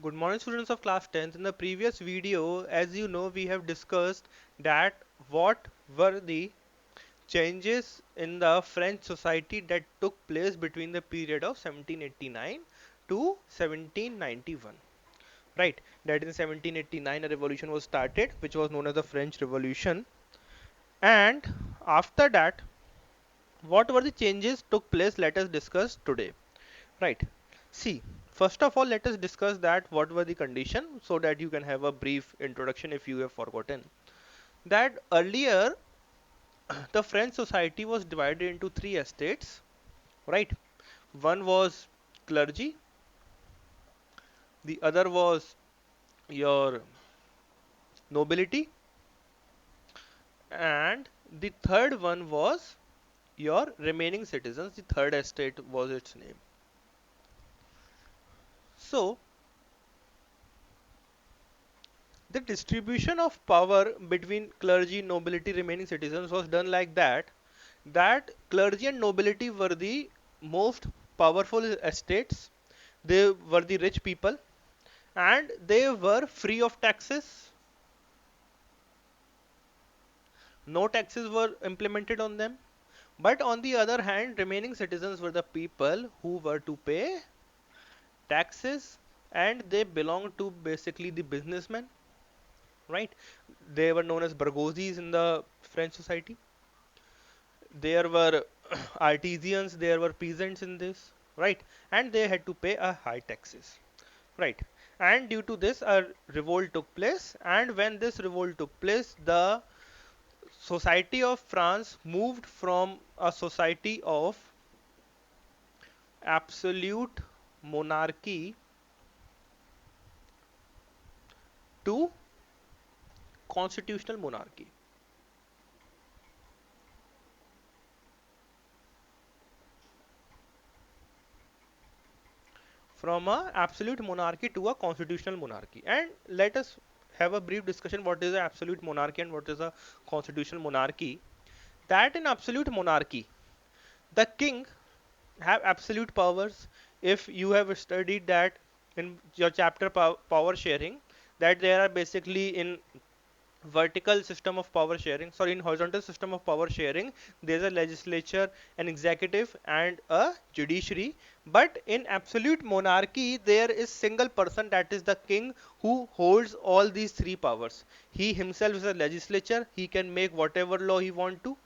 Good morning, students of class 10th. In the previous video, as you know, we have discussed that what were the changes in the French society that took place between the period of 1789 to 1791. Right, that in 1789 a revolution was started, which was known as the French Revolution. And after that, what were the changes took place? Let us discuss today. Right. See, first of all, let us discuss that what were the condition so that you can have a brief introduction if you have forgotten. That earlier the French society was divided into three estates, right? One was clergy, the other was your nobility, and the third one was your remaining citizens. The third estate was its name. So, the distribution of power between clergy, nobility, remaining citizens was done like that clergy and nobility were the most powerful estates. They were the rich people and they were free of taxes. No taxes were implemented on them. But on the other hand, remaining citizens were the people who were to pay taxes, and they belonged to basically the businessmen, right? They were known as bourgeoisies in the French society. There were artisans, there were peasants in this, right? And they had to pay a high taxes, right? And due to this, a revolt took place. And when this revolt took place, the society of France moved from a society of absolute monarchy to constitutional monarchy. From a absolute monarchy to a constitutional monarchy. And let us have a brief discussion what is a absolute monarchy and what is a constitutional monarchy. That in absolute monarchy, the king have absolute powers. If you have studied that in your chapter power sharing, that there are basically in vertical system of power sharing, sorry, in horizontal system of power sharing, there's a legislature, an executive, and a judiciary. But in absolute monarchy, there is single person, that is the king, who holds all these three powers. He himself is a legislature, he can make whatever law he want to.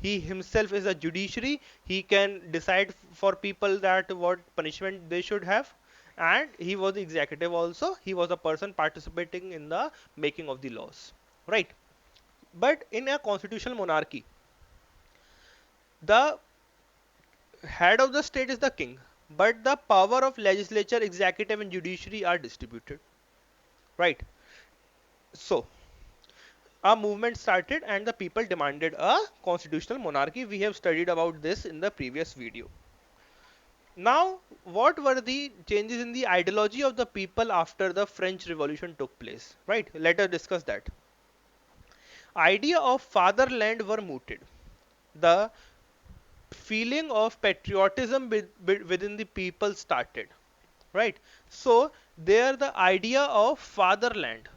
He himself is a judiciary, he can decide for people that what punishment they should have. And he was the executive also, he was a person participating in the making of the laws, right? But in a constitutional monarchy, the head of the state is the king, but the power of legislature, executive, and judiciary are distributed, right? So a movement started and the people demanded a constitutional monarchy. We have studied about this in the previous video. Now, what were the changes in the ideology of the people after the French Revolution took place? Right? Let us discuss that. Idea of fatherland were mooted. The feeling of patriotism within the people started. Right? So, there the idea of fatherland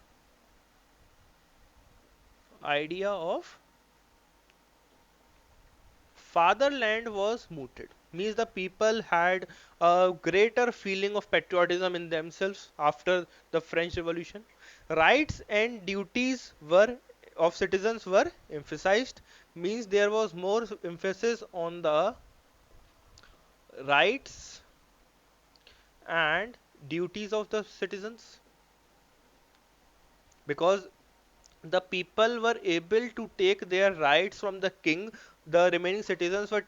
was mooted, means the people had a greater feeling of patriotism in themselves after the French Revolution. Rights and duties were of citizens were emphasized, means there was more emphasis on the rights and duties of the citizens, because the people were able to take their rights from the king. The remaining citizens were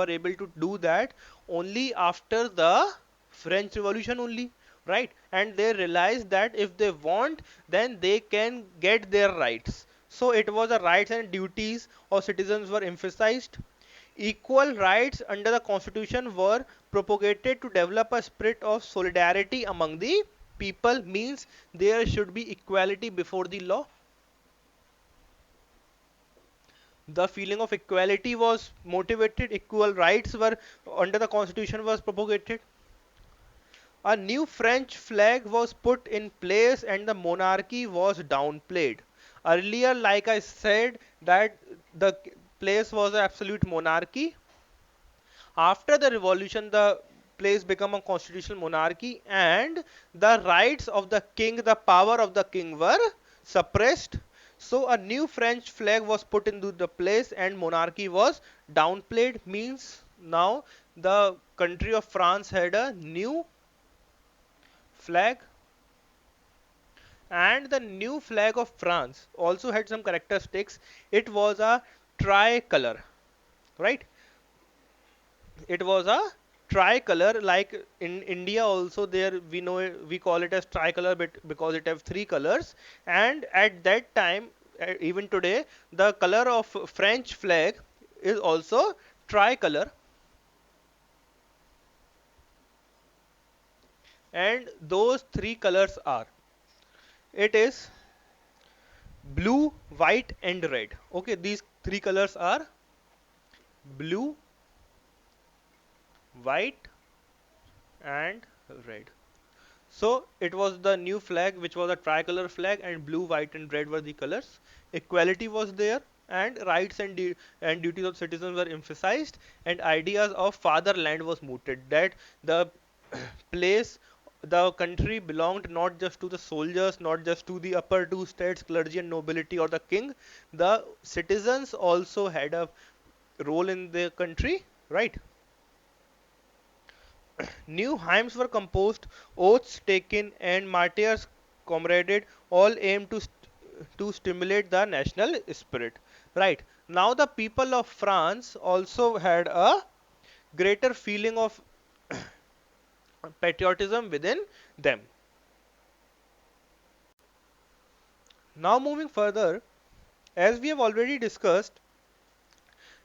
able to do that only after the French Revolution only, right? And they realized that if they want, then they can get their rights. So it was the rights and duties of citizens were emphasized. Equal rights under the constitution were propagated to develop a spirit of solidarity among the people, means there should be equality before the law. The feeling of equality was motivated, equal rights were under the constitution was propagated. A new French flag was put in place and the monarchy was downplayed. Earlier, like I said, that the place was an absolute monarchy. After the revolution, the place became a constitutional monarchy, and the rights of the king, the power of the king were suppressed. So a new French flag was put into the place and monarchy was downplayed. Means now the country of France had a new flag, and the new flag of France also had some characteristics. It was a tricolor, right? It was a tricolor, like in India also there we know we call it as tricolor, but because it have three colors. And at that time, even today, the color of French flag is also tricolor, and those three colors are, it is blue, white and red. Okay, these three colors are blue, white and red. So it was the new flag, which was a tricolor flag, and blue, white, and red were the colors. Equality was there, and rights and duties of citizens were emphasized, and ideas of fatherland was mooted. That the place, the country belonged not just to the soldiers, not just to the upper two states, clergy and nobility, or the king. The citizens also had a role in the country, right? New hymns were composed, oaths taken, and martyrs commemorated, all aimed to stimulate the national spirit. Right. Now, the people of France also had a greater feeling of patriotism within them. Now, moving further, as we have already discussed,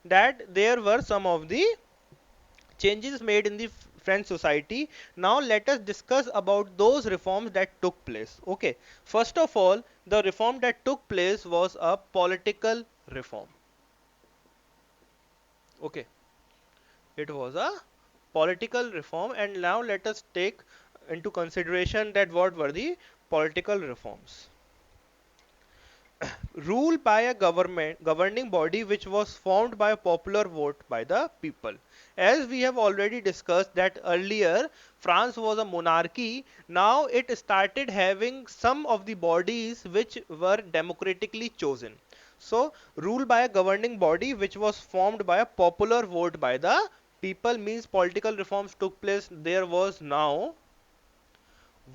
that there were some of the changes made in the French society. Now let us discuss about those reforms that took place. Okay, first of all, the reform that took place was a political reform. Okay, it was a political reform, and now let us take into consideration that what were the political reforms. Rule by a government governing body which was formed by a popular vote by the people. As we have already discussed that earlier, France was a monarchy. Now it started having some of the bodies which were democratically chosen. So rule by a governing body which was formed by a popular vote by the people means political reforms took place. There was now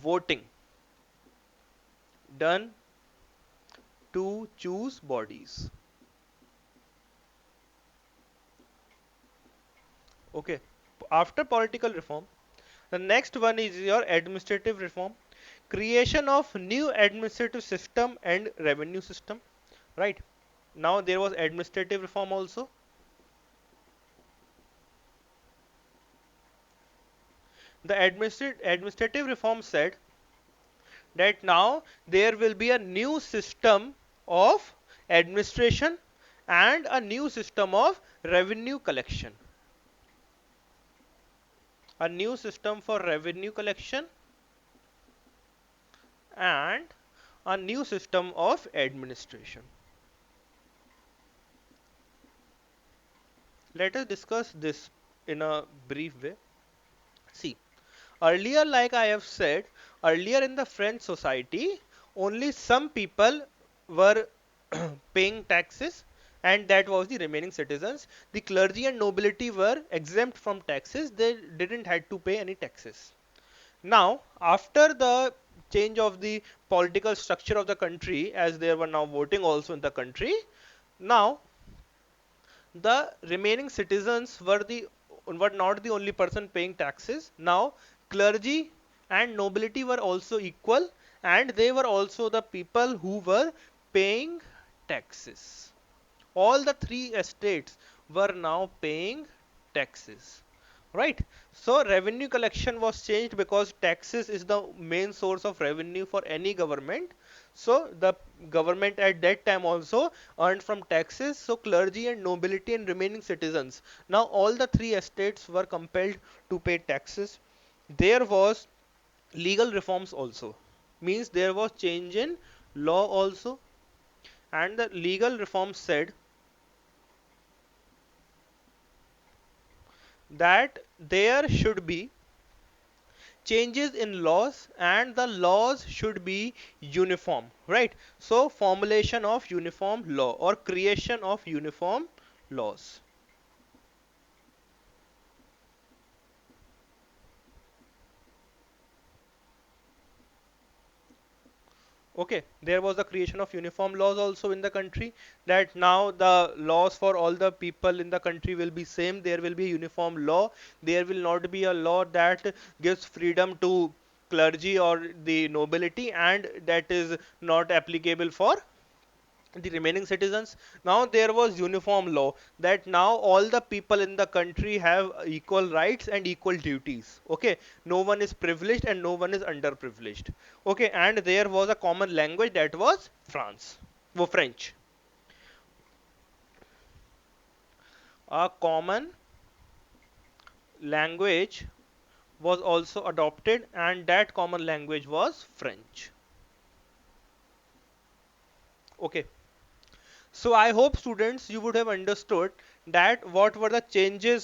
voting done to choose bodies. Okay. After political reform, the next one is your administrative reform. Creation of new administrative system and revenue system. Right. Now there was administrative reform also. The administrative reform said that now there will be a new system of administration and a new system of revenue collection. A new system for revenue collection and a new system of administration. Let us discuss this in a brief way. See, earlier, like I have said, earlier in the French society, only some people were paying taxes, and that was the remaining citizens. The clergy and nobility were exempt from taxes, they didn't had to pay any taxes. Now, after the change of the political structure of the country, as there were now voting also in the country, now the remaining citizens were not the only person paying taxes. Now clergy and nobility were also equal, and they were also the people who were paying taxes. All the three estates were now paying taxes, right? So revenue collection was changed because taxes is the main source of revenue for any government. So the government at that time also earned from taxes. So clergy and nobility and remaining citizens, now all the three estates were compelled to pay taxes. There was legal reforms also, means there was change in law also. And the legal reforms said that there should be changes in laws and the laws should be uniform, right? So formulation of uniform law or creation of uniform laws. Okay, there was the creation of uniform laws also in the country, that now the laws for all the people in the country will be same. There will be uniform law. There will not be a law that gives freedom to clergy or the nobility and that is not applicable for the remaining citizens. Now there was uniform law, that now all the people in the country have equal rights and equal duties. Okay, no one is privileged and no one is underprivileged. Okay, and there was a common language, that was French. A common language was also adopted and that common language was French. Okay, so I hope students you would have understood that what were the changes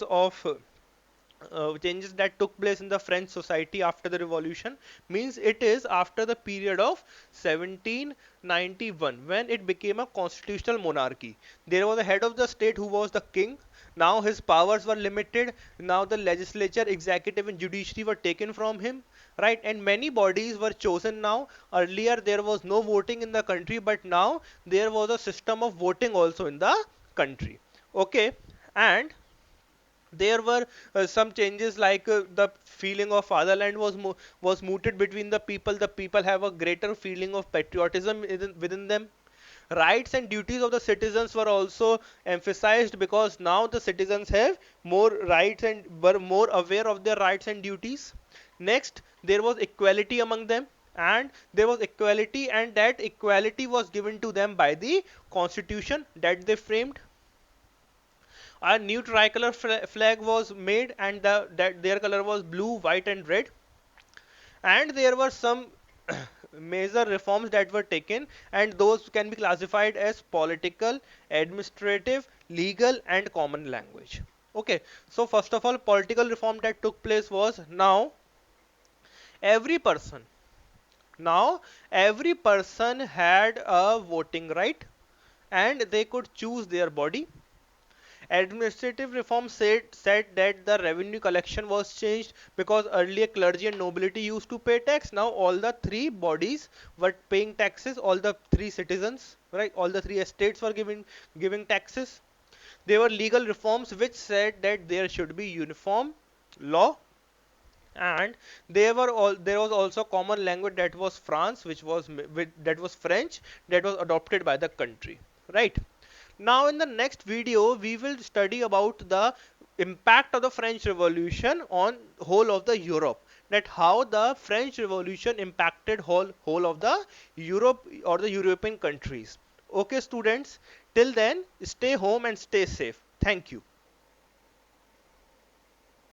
that took place in the French society after the revolution. Means it is after the period of 1791 when it became a constitutional monarchy. There was a head of the state who was the king. Now his powers were limited. Now the legislature, executive and judiciary were taken from him, right? And many bodies were chosen now. Earlier there was no voting in the country, but now there was a system of voting also in the country. Okay, and there were some changes like the feeling of fatherland was mooted between the people. The people have a greater feeling of patriotism within them. Rights and duties of the citizens were also emphasized because now the citizens have more rights and were more aware of their rights and duties. Next, there was equality among them, and there was equality, and that equality was given to them by the constitution that they framed. A new tricolor flag was made and that their color was blue, white and red. And there were some major reforms that were taken, and those can be classified as political, administrative, legal and common language. Okay, so first of all, political reform that took place was every person now every person had a voting right and they could choose their body. Administrative reform said that the revenue collection was changed because earlier clergy and nobility used to pay tax. Now all the three bodies were paying taxes. All the three citizens, right? All the three estates were giving taxes. There were legal reforms which said that there should be uniform law, and there was also common language, that was France, that was French, that was adopted by the country, right? Now in the next video we will study about the impact of the French Revolution on whole of the Europe, that how the French Revolution impacted whole of the Europe or the European countries. Okay students, till then stay home and stay safe. Thank you.